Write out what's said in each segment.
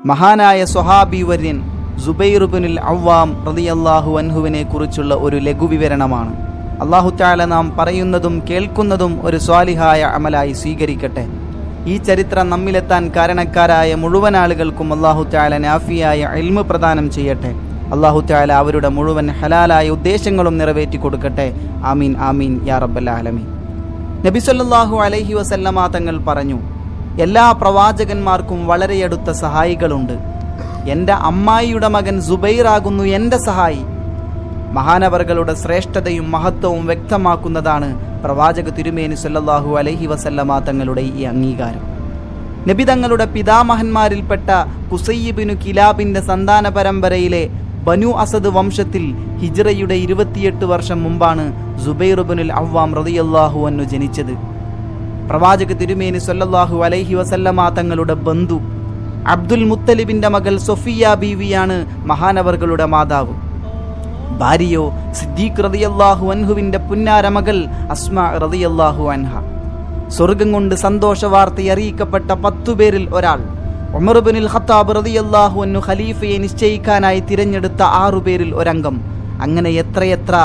മഹാനായ സ്വഹാബി വര്യൻ സുബൈർ ഇബ്നുൽ അവ്വാം റളിയല്ലാഹു അൻഹുവിനെ കുറിച്ചുള്ള ഒരു ലഘുവിവരണമാണ്. അല്ലാഹു തആല നാം പറയുന്നതും കേൾക്കുന്നതും ഒരു സ്വാലിഹായ അമലായി സ്വീകരിക്കട്ടെ. ഈ ചരിത്രം നമ്മിലെത്താൻ കാരണക്കാരായ മുഴുവൻ ആളുകൾക്കും അല്ലാഹു തആല നാഫിയായ ഇൽമ് പ്രദാനം ചെയ്യട്ടെ. അല്ലാഹു തആല അവരുടെ മുഴുവൻ ഹലാലായ ഉദ്ദേശങ്ങളും നിറവേറ്റി കൊടുക്കട്ടെ. ആമീൻ ആമീൻ യാ റബ്ബൽ ആലമീൻ. നബി സല്ലല്ലാഹു അലൈഹി വസല്ലമ തങ്ങൾ പറഞ്ഞു, എല്ലാ പ്രവാചകന്മാർക്കും വളരെയടുത്ത സഹായികളുണ്ട്. എൻ്റെ അമ്മായിയുടെ മകൻ സുബൈറാകുന്നു എൻ്റെ സഹായി. മഹാനവറുകളുടെ ശ്രേഷ്ഠതയും മഹത്വവും വ്യക്തമാക്കുന്നതാണ് പ്രവാചക തിരുമേനി സല്ലല്ലാഹു അലൈഹി വസല്ലമ തങ്ങളുടെ ഈ അംഗീകാരം. നബി തങ്ങളുടെ പിതാമഹന്മാരിൽപ്പെട്ട ഖുസൈ ഇബ്നു കിലാബിൻ്റെ സന്താന പരമ്പരയിലെ ബനു അസദ് വംശത്തിൽ ഹിജ്റയുടെ 28 വർഷം മുമ്പാണ് സുബൈർ ഇബ്നുൽ അവ്വാം റളിയല്ലാഹു അൻഹു ജനിച്ചത്. പ്രവാചക തിരുമേനി സല്ലല്ലാഹു അലൈഹി വസല്ലമ തങ്ങളുടെ ബന്ധു അബ്ദുൽ മുത്തലിബിന്റെ മകൾ സൊഫിയ ബീവിയാണ് മഹാനവറുകളുടെ മാതാവ്. ഭാര്യയോ സിദ്ദീഖ് റളിയല്ലാഹു അൻഹുവിന്റെ പുന്നാര മകൾ അസ്മാ റളിയല്ലാഹു അൻഹ. സ്വർഗം കൊണ്ട് സന്തോഷ വാർത്ത അറിയിക്കപ്പെട്ട 10 പേരിൽ ഒരാൾ. ഉമർ ഇബ്നുൽ ഖത്താബ് റളിയല്ലാഹു അൻഹു ഖലീഫയെ നിശ്ചയിക്കാനായി തിരഞ്ഞെടുത്ത 6 പേരിൽ ഒരംഗം. അങ്ങനെ എത്രയെത്ര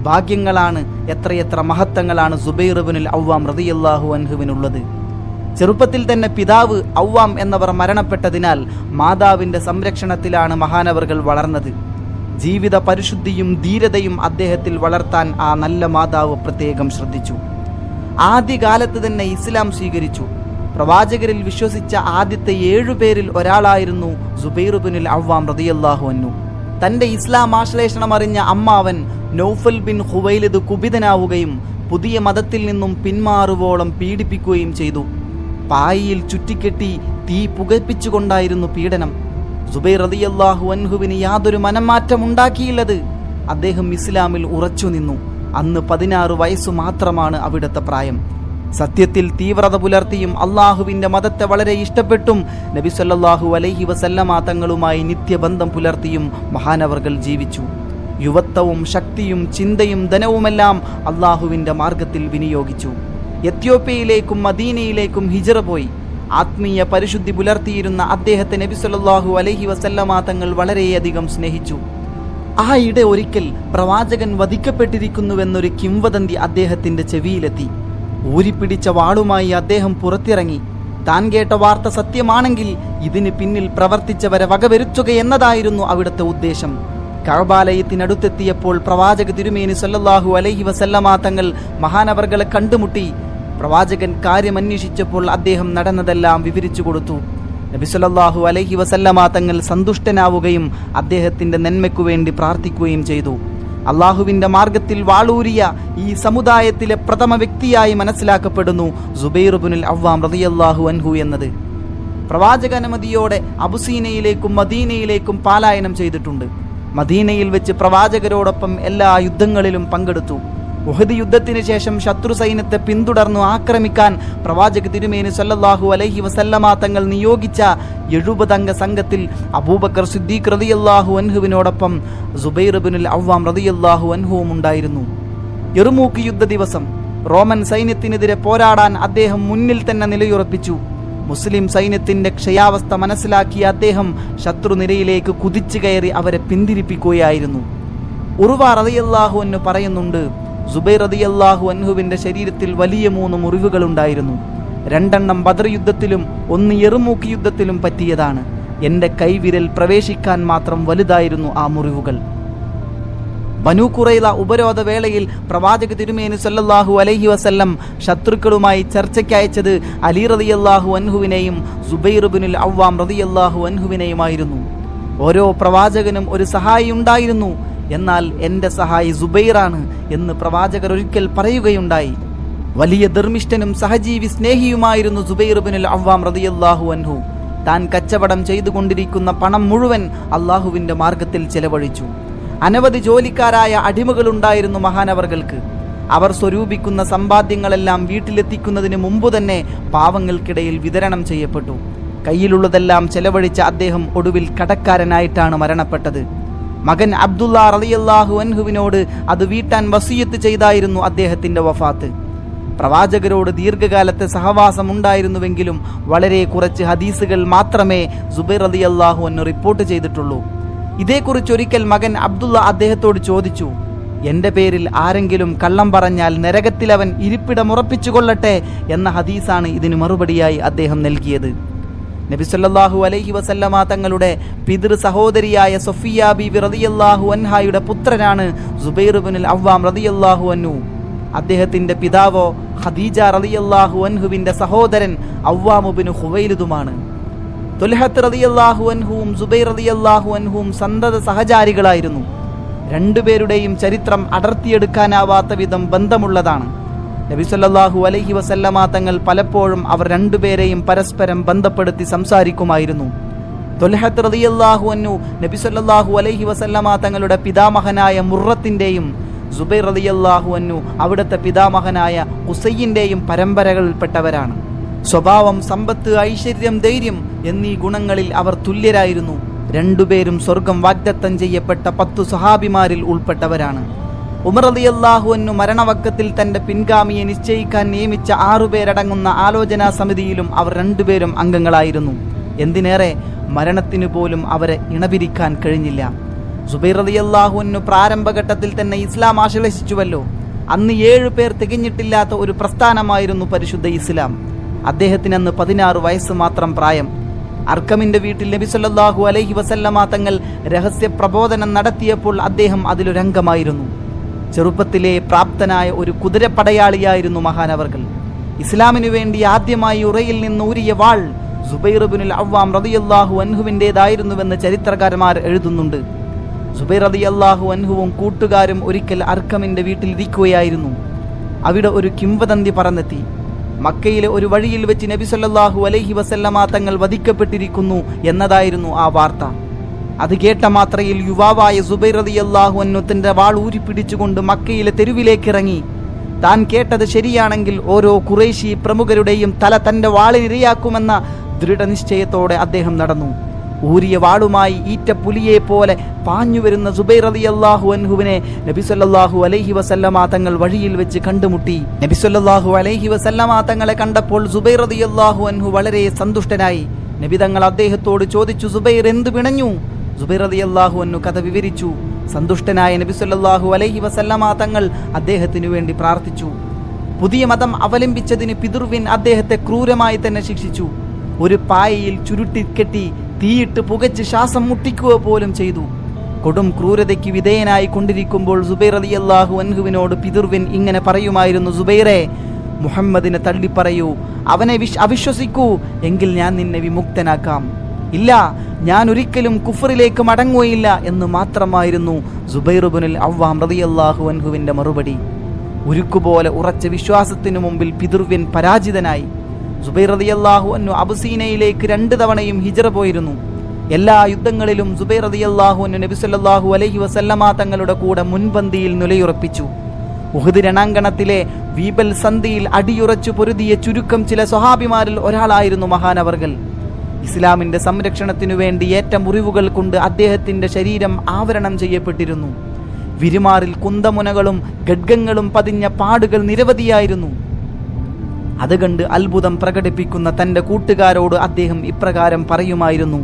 ഭാഗ്യങ്ങളാണ്, എത്രയെത്ര മഹത്വങ്ങളാണ് സുബൈർ ഇബ്നുൽ അവ്വാം റളിയല്ലാഹു അൻഹുവിനുള്ളത്. ചെറുപ്പത്തിൽ തന്നെ പിതാവ് അവ്വാം എന്നവർ മരണപ്പെട്ടതിനാൽ മാതാവിൻ്റെ സംരക്ഷണത്തിലാണ് മഹാനവറുകൾ വളർന്നത്. ജീവിത പരിശുദ്ധിയും ധീരതയും അദ്ദേഹത്തിൽ വളർത്താൻ ആ നല്ല മാതാവ് പ്രത്യേകം ശ്രദ്ധിച്ചു. ആദ്യകാലത്ത് തന്നെ ഇസ്ലാം സ്വീകരിച്ചു. പ്രവാചകരിൽ വിശ്വസിച്ച ആദ്യത്തെ 7 പേരിൽ ഒരാളായിരുന്നു സുബൈർ ഇബ്നുൽ അവ്വാം റളിയല്ലാഹു അൻഹു. തൻ്റെ ഇസ്ലാം ആശ്ലേഷണം അറിഞ്ഞ അമ്മാവൻ നൗഫൽ ബിൻ ഖുവൈലിദ് കുപിതനാവുകയും പുതിയ മതത്തിൽ നിന്നും പിന്മാറുവോളം പീഡിപ്പിക്കുകയും ചെയ്തു. പായിയിൽ ചുറ്റിക്കെട്ടി തീ പുകപ്പിച്ചുകൊണ്ടായിരുന്നു പീഡനം. സുബൈർ റളിയല്ലാഹു അൻഹുവിന് യാതൊരു മനംമാറ്റം ഉണ്ടാക്കിയില്ലത്. അദ്ദേഹം ഇസ്ലാമിൽ ഉറച്ചു നിന്നു. അന്ന് 16 വയസ്സു മാത്രമാണ് അവിടുത്തെ പ്രായം. സത്യത്തിൽ തീവ്രത പുലർത്തിയും അള്ളാഹുവിൻ്റെ മതത്തെ വളരെ ഇഷ്ടപ്പെട്ടും നബി സല്ലല്ലാഹു അലൈഹി വസല്ലമ തങ്ങളുമായി നിത്യബന്ധം പുലർത്തിയും മഹാനവറുകൾ ജീവിച്ചു. യുവത്വവും ശക്തിയും ചിന്തയും ധനവുമെല്ലാം അള്ളാഹുവിൻ്റെ മാർഗത്തിൽ വിനിയോഗിച്ചു. എത്യോപ്യയിലേക്കും മദീനയിലേക്കും ഹിജ്റ പോയി. ആത്മീയ പരിശുദ്ധി പുലർത്തിയിരുന്ന അദ്ദേഹത്തെ നബി സല്ലല്ലാഹു അലൈഹി വസല്ലമ തങ്ങൾ വളരെയധികം സ്നേഹിച്ചു. ആ ഇടെ ഒരിക്കൽ പ്രവാചകൻ വധിക്കപ്പെട്ടിരിക്കുന്നുവെന്നൊരു കിംവദന്തി അദ്ദേഹത്തിൻ്റെ ചെവിയിലെത്തി. ഊരിപ്പിടിച്ച വാളുമായി അദ്ദേഹം പുറത്തിറങ്ങി. താൻ കേട്ട വാർത്ത സത്യമാണെങ്കിൽ ഇതിന് പിന്നിൽ പ്രവർത്തിച്ചവരെ വകവരുത്തുക എന്നതായിരുന്നു അവിടുത്തെ ഉദ്ദേശം. കഅബാലയത്തിനടുത്തെത്തിയപ്പോൾ പ്രവാചക തിരുമേനി സല്ലല്ലാഹു അലൈഹി വസല്ലമ തങ്ങൾ മഹാനവറുകളെ കണ്ടുമുട്ടി. പ്രവാചകൻ കാര്യമന്വേഷിച്ചപ്പോൾ അദ്ദേഹം നടന്നതെല്ലാം വിവരിച്ചു കൊടുത്തു. നബി സല്ലല്ലാഹു അലൈഹി വസല്ലമ തങ്ങൾ സന്തുഷ്ടനാവുകയും അദ്ദേഹത്തിൻ്റെ നന്മയ്ക്കു വേണ്ടി പ്രാർത്ഥിക്കുകയും ചെയ്തു. അള്ളാഹുവിൻ്റെ മാർഗത്തിൽ വാളൂരിയ ഈ സമുദായത്തിലെ പ്രഥമ വ്യക്തിയായി മനസ്സിലാക്കപ്പെടുന്നു സുബൈർ ഇബ്നുൽ അവ്വാം റളിയല്ലാഹു അൻഹു എന്നത്. പ്രവാചകാനുമതിയോടെ അബുസീനയിലേക്കും മദീനയിലേക്കും പലായനം ചെയ്തിട്ടുണ്ട്. മദീനയിൽ വെച്ച് പ്രവാചകരോടൊപ്പം എല്ലാ യുദ്ധങ്ങളിലും പങ്കെടുത്തു. ഉഹദ് യുദ്ധത്തിന് ശേഷം ശത്രു സൈന്യത്തെ പിന്തുടർന്നു ആക്രമിക്കാൻ പ്രവാചക തിരുമേനി സല്ലല്ലാഹു അലൈഹി വസല്ലമ തങ്ങൾ നിയോഗിച്ച 70 അംഗ സംഘത്തിൽ അബൂബക്കർ സിദ്ദീഖ് റളിയല്ലാഹു അൻഹുവിനോടൊപ്പം സുബൈർ ഇബ്നുൽ അവ്വാം റളിയല്ലാഹു അൻഹുവും ഉണ്ടായിരുന്നു. യർമൂക്ക് യുദ്ധ ദിവസം റോമൻ സൈന്യത്തിനെതിരെ പോരാടാൻ അദ്ദേഹം മുന്നിൽ തന്നെ നിലയുറപ്പിച്ചു. മുസ്ലിം സൈന്യത്തിന്റെ ക്ഷയാവസ്ഥ മനസ്സിലാക്കിയ അദ്ദേഹം ശത്രുനിരയിലേക്ക് കുതിച്ചു കയറി അവരെ പിന്തിരിപ്പിക്കുകയായിരുന്നു. ഉർവ റളിയല്ലാഹു അൻഹു പറയുന്നുണ്ട്, സുബൈർ റളിയല്ലാഹു അൻഹുവിന്റെ ശരീരത്തിൽ വലിയ 3 മുറിവുകളുണ്ടായിരുന്നു. 2 ബദർ യുദ്ധത്തിലും 1 യർമൂക്ക് യുദ്ധത്തിലും പറ്റിയതാണ്. എൻ്റെ കൈവിരൽ പ്രവേശിക്കാൻ മാത്രം വലുതായിരുന്നു ആ മുറിവുകൾ. ബനൂ ഖുറൈള ഉപരോധ വേളയിൽ പ്രവാചക തിരുമേനി സല്ലല്ലാഹു അലൈഹി വസല്ലം ശത്രുക്കളുമായി ചർച്ചയ്ക്കയച്ചത് അലി റളിയല്ലാഹു അൻഹുവിനെയും സുബൈർ ഇബ്നുൽ അവ്വാം റളിയല്ലാഹു അൻഹുവിനെയുമായിരുന്നു. ഓരോ പ്രവാചകനും ഒരു സഹായി ഉണ്ടായിരുന്നു. എന്നാൽ എൻ്റെ സഹായി സുബൈറാണ് എന്ന് പ്രവാചകർ ഒരിക്കൽ പറയുകയുണ്ടായി. വലിയ ധർമ്മിഷ്ഠനും സഹജീവി സ്നേഹിയുമായിരുന്നു സുബൈർ ഇബ്നുൽ അവ്വാം റളിയല്ലാഹു അൻഹു. താൻ കച്ചവടം ചെയ്തുകൊണ്ടിരിക്കുന്ന പണം മുഴുവൻ അള്ളാഹുവിൻ്റെ മാർഗത്തിൽ ചെലവഴിച്ചു. അനവധി ജോലിക്കാരായ അടിമകളുണ്ടായിരുന്നു മഹാനവറുകൾക്ക്. അവർ സ്വരൂപിക്കുന്ന സമ്പാദ്യങ്ങളെല്ലാം വീട്ടിലെത്തിക്കുന്നതിന് മുമ്പ് തന്നെ പാവങ്ങൾക്കിടയിൽ വിതരണം ചെയ്യപ്പെട്ടു. കയ്യിലുള്ളതെല്ലാം ചെലവഴിച്ച അദ്ദേഹം ഒടുവിൽ കടക്കാരനായിട്ടാണ് മരണപ്പെട്ടത്. മകൻ അബ്ദുള്ള റളിയല്ലാഹു അൻഹുവിനോട് അത് വീട്ടാൻ വസിയത്ത് ചെയ്തായിരുന്നു അദ്ദേഹത്തിൻ്റെ വഫാത്ത്. പ്രവാചകരോട് ദീർഘകാലത്തെ സഹവാസം ഉണ്ടായിരുന്നുവെങ്കിലും വളരെ കുറച്ച് ഹദീസുകൾ മാത്രമേ സുബൈർ റളിയല്ലാഹു അൻഹു റിപ്പോർട്ട് ചെയ്തിട്ടുള്ളൂ. ഇതേക്കുറിച്ച് ഒരിക്കൽ മകൻ അബ്ദുള്ള അദ്ദേഹത്തോട് ചോദിച്ചു, എൻ്റെ പേരിൽ ആരെങ്കിലും കള്ളം പറഞ്ഞാൽ നരകത്തിൽ അവൻ ഇരിപ്പിടമുറപ്പിച്ചു കൊള്ളട്ടെ എന്ന ഹദീസാണ് ഇതിന് മറുപടിയായി അദ്ദേഹം നൽകിയത്. നബി സല്ലല്ലാഹു അലൈഹി വസല്ലമ തങ്ങളുടെ പിതൃ സഹോദരിയായ സഫിയ ബീവി റളിയല്ലാഹു അൻഹായുടെ പുത്രനാണ് സുബൈർ ഇബ്നുൽ അവ്വാം റളിയല്ലാഹു അൻഹു. അദ്ദേഹത്തിന്റെ പിതാവോ ഖദീജ റളിയല്ലാഹു അൻഹുവിന്റെ സഹോദരൻ അവ്വാം ഇബ്നു ഖുവൈലിദുമാണ്. തുൽഹത്ത് റളിയല്ലാഹു അൻഹുവും സുബൈർ റളിയല്ലാഹു അൻഹുവും സന്തത സഹചാരികളായിരുന്നു. രണ്ടുപേരുടെയും ചരിത്രം അടർത്തിയെടുക്കാനാവാത്ത വിധം ബന്ധമുള്ളതാണ്. നബി സല്ലല്ലാഹു അലൈഹി വസല്ലമ തങ്ങൾ പലപ്പോഴും അവർ രണ്ടുപേരെയും പരസ്പരം ബന്ധപ്പെടുത്തി സംസാരിക്കുമായിരുന്നു. തുൽഹത്ത് റളിയല്ലാഹു അൻഹു നബി സല്ലല്ലാഹു അലൈഹി വസല്ലമ തങ്ങളുടെ പിതാമഹനായ മുർറത്തിന്റെയും സുബൈർ റളിയല്ലാഹു അൻഹു അവിടുത്തെ പിതാമഹനായ ഖുസൈയിന്റെയും പരമ്പരകളിൽപ്പെട്ടവരാണ്. സ്വഭാവം, സമ്പത്ത്, ഐശ്വര്യം, ധൈര്യം എന്നീ ഗുണങ്ങളിൽ അവർ തുല്യരായിരുന്നു. രണ്ടുപേരും സ്വർഗം വാഗ്ദത്തം ചെയ്യപ്പെട്ട 10 സ്വഹാബിമാരിൽ ഉൾപ്പെട്ടവരാണ്. ഉമർ റളിയല്ലാഹു അൻഹു മരണവക്കത്തിൽ തന്റെ പിൻഗാമിയെ നിശ്ചയിക്കാൻ നിയമിച്ച 6 പേരടങ്ങുന്ന ആലോചനാ സമിതിയിലും അവർ രണ്ടുപേരും അംഗങ്ങളായിരുന്നു. എന്തിനേറെ മരണത്തിനു പോലും അവരെ ഇണപിരിക്കാൻ കഴിഞ്ഞില്ല. സുബൈർ റളിയല്ലാഹു അൻഹു പ്രാരംഭഘട്ടത്തിൽ തന്നെ ഇസ്ലാം ആശ്ലേഷിച്ചുവല്ലോ. അന്ന് 7 പേർ തികഞ്ഞിട്ടില്ലാത്ത ഒരു പ്രസ്ഥാനമായിരുന്നു പരിശുദ്ധ ഇസ്ലാം. അദ്ദേഹത്തിന് അന്ന് 16 വയസ്സ് മാത്രം പ്രായം. അർക്കമിന്റെ വീട്ടിൽ നബി സല്ലല്ലാഹു അലൈഹി വസല്ലമ തങ്ങൾ രഹസ്യ പ്രബോധനം നടത്തിയപ്പോൾ അദ്ദേഹം അതിലൊരംഗമായിരുന്നു. ചെറുപ്പത്തിലെ പ്രാപ്തനായ ഒരു കുതിരപ്പടയാളിയായിരുന്നു മഹാനവർകൾ. ഇസ്ലാമിനു വേണ്ടി ആദ്യമായി ഉറയിൽ നിന്ന് ഊരിയ വാൾ സുബൈർ ഇബ്നുൽ അവ്വാം റളിയല്ലാഹു അൻഹുവിൻ്റെതായിരുന്നുവെന്ന് ചരിത്രകാരന്മാർ എഴുതുന്നുണ്ട്. സുബൈർ റളിയല്ലാഹു അൻഹുവും കൂട്ടുകാരും ഒരിക്കൽ അർക്കമിന്റെ വീട്ടിലിരിക്കുകയായിരുന്നു. അവിടെ ഒരു കിംവദന്തി പറന്നെത്തി. മക്കയിലെ ഒരു വഴിയിൽ വെച്ച് നബി സല്ലല്ലാഹു അലൈഹി വസല്ലമ തങ്ങൾ വധിക്കപ്പെട്ടിരിക്കുന്നു എന്നതായിരുന്നു ആ വാർത്ത. അത് കേട്ട മാത്രയിൽ യുവാവായ സുബൈർ റളിയല്ലാഹു അൻഹു തന്റെ വാൾ ഊരിപ്പിടിച്ചുകൊണ്ട് മക്കയിലെ തെരുവിലേക്കിറങ്ങി. താൻ കേട്ടത് ശരിയാണെങ്കിൽ ഓരോ ഖുറൈശി പ്രമുഖരുടെയും തല തന്റെ വാളിനിരയാക്കുമെന്ന ദൃഢനിശ്ചയത്തോടെ അദ്ദേഹം നടന്നു. ഊരിയ വാളുമായി ഈറ്റപ്പുലിയെ പോലെ പാഞ്ഞുവരുന്ന സുബൈർ റളിയല്ലാഹു അൻഹുവിനെ നബി സല്ലല്ലാഹു അലൈഹി വസല്ലമ തങ്ങൾ വഴിയിൽ വെച്ച് കണ്ടുമുട്ടി. നബി സല്ലല്ലാഹു അലൈഹി വസല്ലമ തങ്ങളെ കണ്ടപ്പോൾ സുബൈർ റളിയല്ലാഹു അൻഹു വളരെ സന്തുഷ്ടനായി. നബി തങ്ങൾ അദ്ദേഹത്തോട് ചോദിച്ചു, സുബൈർ എന്ത് പിണഞ്ഞു? സുബൈർ റളിയല്ലാഹു അൻഹു കഥ വിവരിച്ചു. സന്തുഷ്ടനായ നബി സല്ലല്ലാഹു അലൈഹി വസല്ലമ തങ്ങൾ അദ്ദേഹത്തിനു വേണ്ടി പ്രാർത്ഥിച്ചു. പുതിയ മതം അവലംബിച്ചതിന് പിതൃവ്യൻ അദ്ദേഹത്തെ ക്രൂരമായി തന്നെ ശിക്ഷിച്ചു. ഒരു പായയിൽ ചുരുട്ടിക്കെട്ടി തീയിട്ട് പുകച്ച് ശ്വാസം മുട്ടിക്കുക പോലും ചെയ്തു. കൊടും ക്രൂരതയ്ക്ക് വിധേയനായി കൊണ്ടിരിക്കുമ്പോൾ സുബൈർ റളിയല്ലാഹു അൻഹുവിനോട് പിതൃവ്യൻ ഇങ്ങനെ പറയുമായിരുന്നു, സുബൈറെ, മുഹമ്മദിനെ തള്ളിപ്പറയൂ, അവനെ അവിശ്വസിക്കൂ, എങ്കിൽ ഞാൻ നിന്നെ വിമുക്തനാക്കാം. ഇല്ല, ഞാൻ ഒരിക്കലും കുഫറിലേക്ക് മടങ്ങുകയില്ല എന്ന് മാത്രമായിരുന്നു സുബൈർ ഇബ്നുൽ അവ്വാം റളിയല്ലാഹു അൻഹുവിന്റെ മറുപടി. ഉരുക്കുപോലെ ഉറച്ച വിശ്വാസത്തിനു മുമ്പിൽ പിതൃവ്യൻ പരാജിതനായി. സുബൈർ റളിയല്ലാഹു അൻഹു അബുസീനയിലേക്ക് 2 തവണയും ഹിജ്റ പോയിരുന്നു. എല്ലാ യുദ്ധങ്ങളിലും സുബൈർ റളിയല്ലാഹു അൻഹു നബി സല്ലല്ലാഹു അലൈഹി വസല്ലമ തങ്ങളുടെ കൂടെ മുൻപന്തിയിൽ നിലയുറപ്പിച്ചു. ഉഹദ് രണാങ്കണത്തിലെ വീബൽ സന്ധിയിൽ അടിയുറച്ചു പൊരുതിയ ചുരുക്കം ചില സ്വഹാബിമാരിൽ ഒരാളായിരുന്നു മഹാനവർകൾ. ഇസ്ലാമിന്റെ സംരക്ഷണത്തിനു വേണ്ടി ഏറ്റ മുറിവുകൾ കൊണ്ട് അദ്ദേഹത്തിന്റെ ശരീരം ആവരണം ചെയ്യപ്പെട്ടിരുന്നു. വിരുമാറിൽ കുന്തമുനകളും ഖഡ്ഗങ്ങളും പതിഞ്ഞ പാടുകൾ നിരവധിയായിരുന്നു. അത് കണ്ട് അത്ഭുതം പ്രകടിപ്പിക്കുന്ന തന്റെ കൂട്ടുകാരോട് അദ്ദേഹം ഇപ്രകാരം പറയുമായിരുന്നു,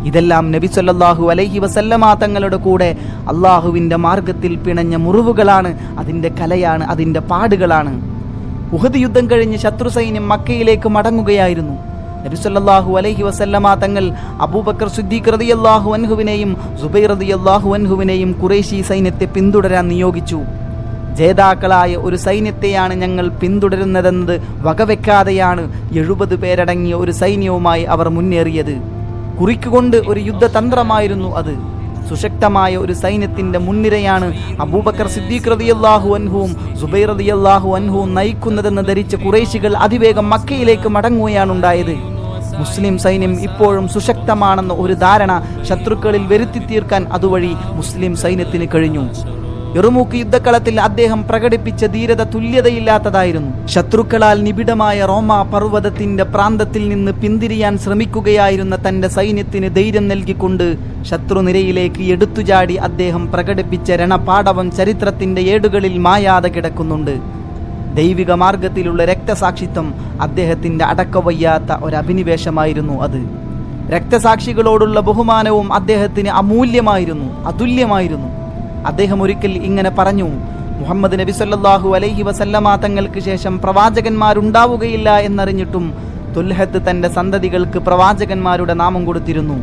ഇതെല്ലാം നബി സല്ലല്ലാഹു അലൈഹി വസല്ലമ തങ്ങളുടെ കൂടെ അള്ളാഹുവിന്റെ മാർഗത്തിൽ പിണഞ്ഞ മുറിവുകളാണ്, അതിന്റെ കലയാണ്, അതിന്റെ പാടുകളാണ്. ഉഹദ് യുദ്ധം കഴിഞ്ഞ് ശത്രു സൈന്യം മക്കയിലേക്ക് മടങ്ങുകയായിരുന്നു. നബി സല്ലല്ലാഹു അലൈഹി വസല്ലമ തങ്ങൾ അബൂബക്കർ സിദ്ദീഖ് റളിയല്ലാഹു അൻഹുവിനെയും സുബൈർ റളിയല്ലാഹു അൻഹുവിനെയും ഖുറൈശി സൈന്യത്തെ പിന്തുടരാൻ നിയോഗിച്ചു. ജേതാക്കളായ ഒരു സൈന്യത്തെയാണ് ഞങ്ങൾ പിന്തുടരുന്നതെന്നത് വകവെക്കാതെയാണ് 70 പേരടങ്ങിയ ഒരു സൈന്യവുമായി അവർ മുന്നേറിയത്. കുറിക്കുകൊണ്ട് ഒരു യുദ്ധതന്ത്രമായിരുന്നു അത്. സുശക്തമായ ഒരു സൈന്യത്തിന്റെ മുൻനിരയാണ് അബൂബക്കർ സിദ്ദീഖ് റളിയല്ലാഹു അൻഹുവും സുബൈർ റളിയല്ലാഹു അൻഹുവും നയിക്കുന്നതെന്ന് ധരിച്ച ഖുറൈശികൾ അതിവേഗം മക്കയിലേക്ക് മടങ്ങുകയാണുണ്ടായത്. മുസ്ലിം സൈന്യം ഇപ്പോഴും സുശക്തമാണെന്ന ഒരു ധാരണ ശത്രുക്കളിൽ വരുത്തി തീർക്കാൻ അതുവഴി മുസ്ലിം സൈന്യത്തിന് കഴിഞ്ഞു. യർമൂക്ക് യുദ്ധക്കളത്തിൽ അദ്ദേഹം പ്രകടിപ്പിച്ച ധീരത തുല്യതയില്ലാത്തതായിരുന്നു. ശത്രുക്കളാൽ നിബിഡമായ റോമ പർവ്വതത്തിന്റെ പ്രാന്തത്തിൽ നിന്ന് പിന്തിരിയാൻ ശ്രമിക്കുകയായിരുന്ന തന്റെ സൈന്യത്തിന് ധൈര്യം നൽകിക്കൊണ്ട് ശത്രുനിരയിലേക്ക് എടുത്തുചാടി അദ്ദേഹം പ്രകടിപ്പിച്ച രണപാടവം ചരിത്രത്തിന്റെ ഏടുകളിൽ മായാതെ കിടക്കുന്നുണ്ട്. ദൈവിക മാർഗത്തിലുള്ള രക്തസാക്ഷിത്വം അദ്ദേഹത്തിൻ്റെ അടക്കവയ്യാത്ത ഒരഭിനിവേശമായിരുന്നു അത്. രക്തസാക്ഷികളോടുള്ള ബഹുമാനവും അദ്ദേഹത്തിന് അമൂല്യമായിരുന്നു, അതുല്യമായിരുന്നു. അദ്ദേഹം ഒരിക്കൽ ഇങ്ങനെ പറഞ്ഞു: മുഹമ്മദ് നബി സല്ലല്ലാഹു അലൈഹി വസല്ലമ തങ്ങൾക്ക് ശേഷം പ്രവാചകന്മാരുണ്ടാവുകയില്ല എന്നറിഞ്ഞിട്ടും തുൽഹത്ത് തൻ്റെ സന്തതികൾക്ക് പ്രവാചകന്മാരുടെ നാമം കൊടുത്തിരുന്നു.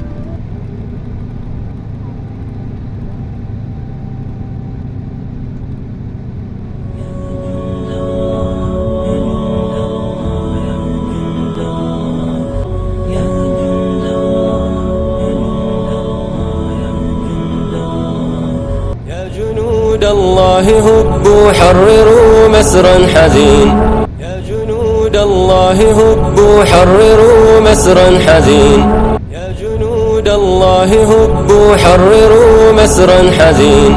الله هبوا حرروا مسرا حزين يا جنود الله هبوا حرروا مسرا حزين يا جنود الله هبوا حرروا مسرا حزين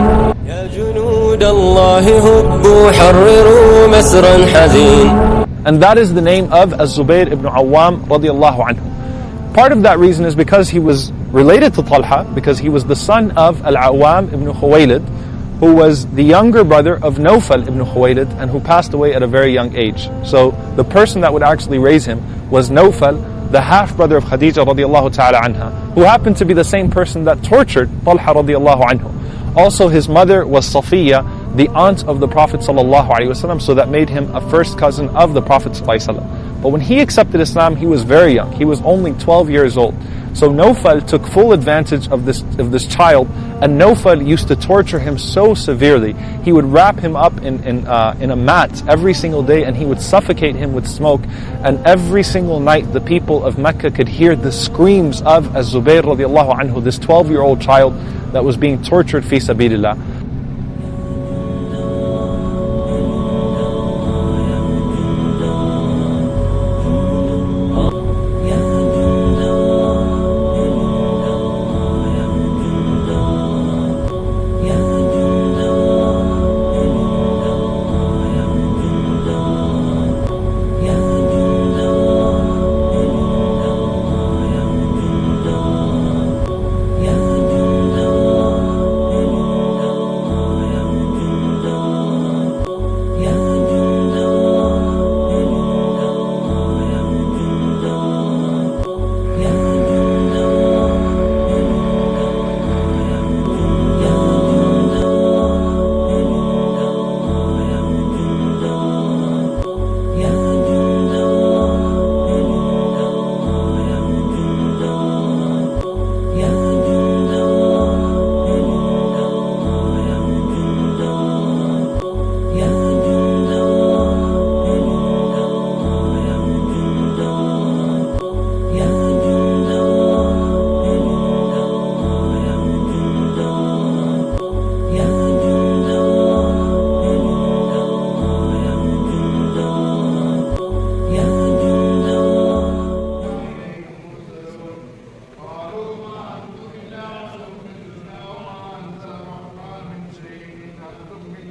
يا جنود الله هبوا حرروا مسرا حزين. And that is the name of Az-Zubayr ibn Awwam radiyallahu anhu. Part of that reason is because he was related to Talha, because he was the son of Al-Awwam ibn Khuwaylid, who was the younger brother of Nawfal ibn Khuwaylid and who passed away at a very young age. So the person that would actually raise him was Nawfal, the half-brother of Khadija radiallahu ta'ala anha, who happened to be the same person that tortured Talha radiallahu anhu. Also his mother was Safiya, the aunt of the Prophet sallallahu alaihi wasallam, so that made him a first cousin of the Prophet sallallahu alaihi wasallam. But when he accepted Islam, he was very young. He was only 12 years old. So Nawfal took full advantage of this child, and Nawfal used to torture him so severely. He would wrap him up in a mat every single day, and he would suffocate him with smoke. And every single night, the people of Mecca could hear the screams of Az-Zubayr radiallahu anhu, this 12-year-old child that was being tortured fi sabilillah.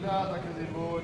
لا تكذبون